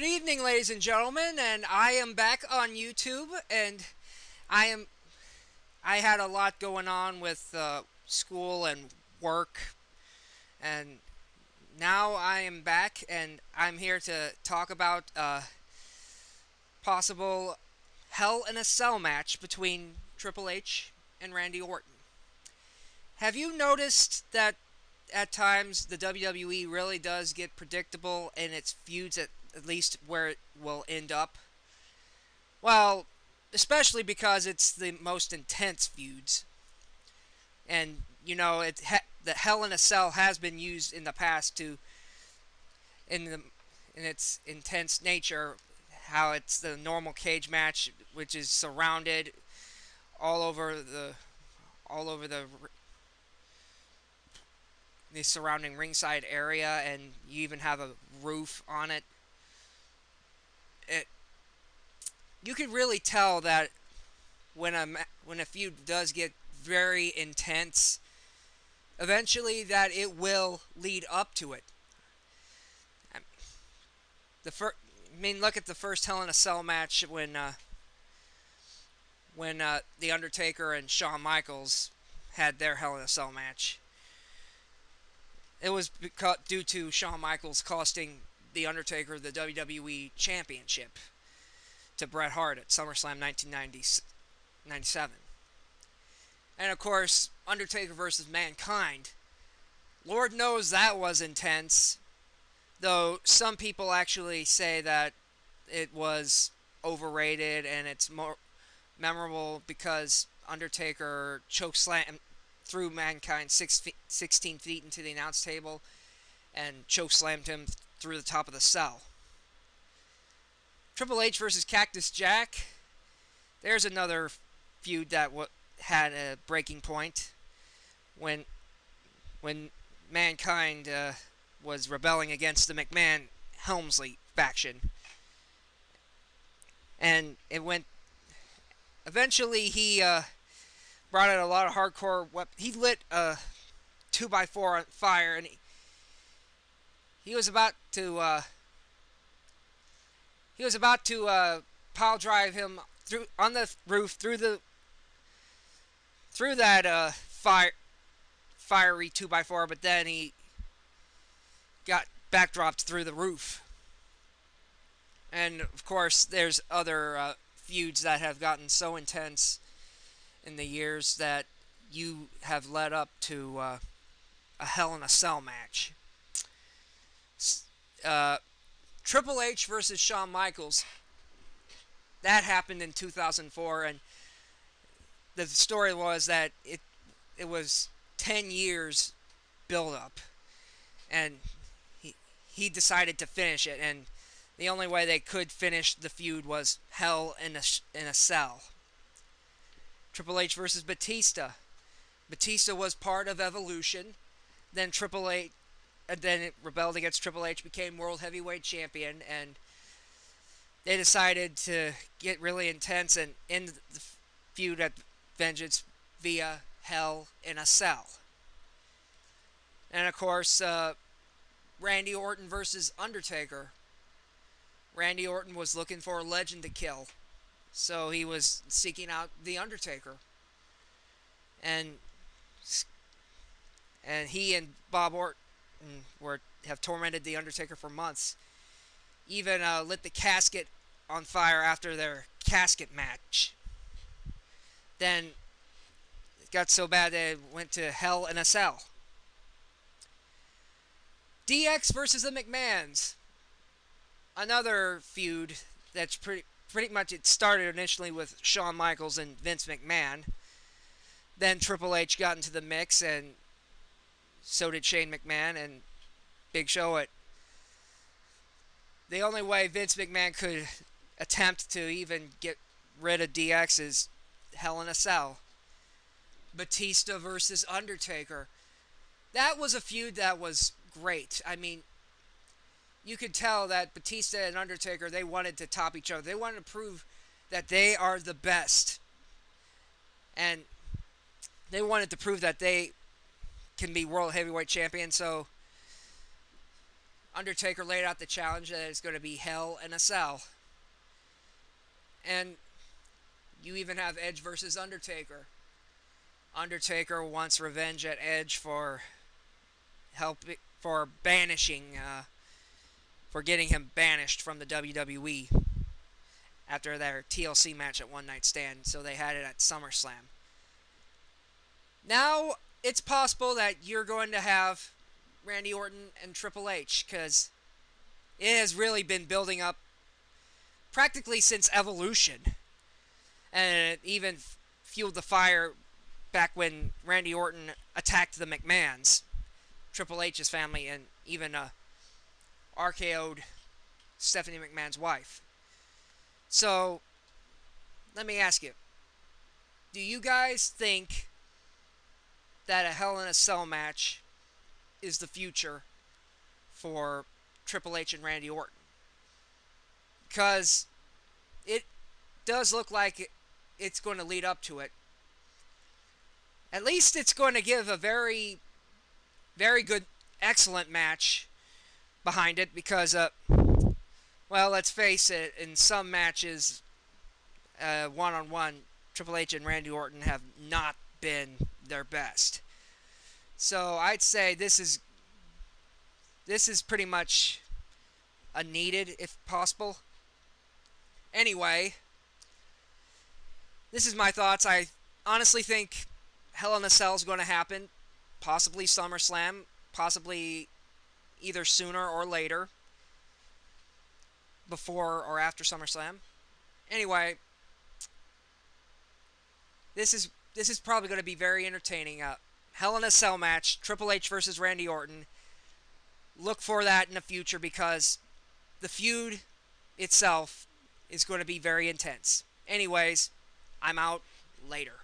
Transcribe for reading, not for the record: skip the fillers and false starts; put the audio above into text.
Good evening, ladies and gentlemen, and I am back on YouTube, and I am I had a lot going on with school and work, and now I am back, and I'm here to talk about possible Hell in a Cell match between Triple H and Randy Orton. Have you noticed that at times the WWE really does get predictable in its feuds, at least where it will end up? Well, especially because it's the most intense feuds, and the Hell in a Cell has been used in the past to in the in its intense nature, how it's the normal cage match, which is surrounded all over the all over the surrounding ringside area, and you even have a roof on it. It you could really tell that when a feud does get very intense, eventually that it will lead up to it. The first, look at the first Hell in a Cell match when the Undertaker and Shawn Michaels had their Hell in a Cell match. It was due to Shawn Michaels costing the Undertaker the WWE Championship to Bret Hart at SummerSlam 1997. And of course, Undertaker versus Mankind. Lord knows that was intense. Though some people actually say that it was overrated and it's more memorable because Undertaker chokeslam threw Mankind 16 feet into the announce table and chokeslammed him through the top of the cell. Triple H versus Cactus Jack. There's another feud that had a breaking point when Mankind was rebelling against the McMahon Helmsley faction, and it went. Eventually, he brought out a lot of hardcore weapons. He lit a 2x4 on fire, and he was about to pile drive him through on the roof through that fiery 2x4, but then he got backdropped through the roof. And of course, there's other feuds that have gotten so intense in the years that you have led up to a Hell in a Cell match. Triple H versus Shawn Michaels. That happened in 2004, and the story was that it was 10 years build up, and he decided to finish it, and the only way they could finish the feud was Hell in a Cell. Triple H versus Batista. Batista was part of Evolution, then Triple H, and then it rebelled against Triple H, became World Heavyweight Champion, and they decided to get really intense and end the feud at Vengeance via Hell in a Cell. And of course, Randy Orton versus Undertaker. Randy Orton was looking for a legend to kill, so he was seeking out the Undertaker, and he and Bob Orton have tormented the Undertaker for months. Even lit the casket on fire after their casket match. Then it got so bad that it went to Hell in a Cell. DX versus the McMahons. Another feud that's pretty much, it started initially with Shawn Michaels and Vince McMahon. Then Triple H got into the mix, and so did Shane McMahon and Big Show. The only way Vince McMahon could attempt to even get rid of DX is Hell in a Cell. Batista versus Undertaker. That was a feud that was great. I mean, you could tell that Batista and Undertaker, they wanted to top each other. They wanted to prove that they are the best. And they wanted to prove that they can be World Heavyweight Champion. So Undertaker laid out the challenge that it's going to be Hell in a Cell. And you even have Edge versus Undertaker. Undertaker wants revenge at Edge for banishing, for getting him banished from the WWE after their TLC match at One Night Stand. So they had it at SummerSlam. Now it's possible that you're going to have Randy Orton and Triple H, because it has really been building up practically since Evolution. And it even fueled the fire back when Randy Orton attacked the McMahons, Triple H's family, and even RKO'd Stephanie McMahon's wife. So, let me ask you, do you guys think that a Hell in a Cell match is the future for Triple H and Randy Orton? Because it does look like it's going to lead up to it. At least it's going to give a very, very good, excellent match behind it, because, well, let's face it, in some matches, one-on-one, Triple H and Randy Orton have not been their best. So I'd say this is pretty much a needed, if possible. Anyway, this is my thoughts. I honestly think Hell in a Cell is going to happen. Possibly SummerSlam. Possibly either sooner or later. Before or after SummerSlam. Anyway, this is probably going to be very entertaining. Hell in a Cell match. Triple H versus Randy Orton. Look for that in the future, because the feud itself is going to be very intense. Anyways, I'm out. Later.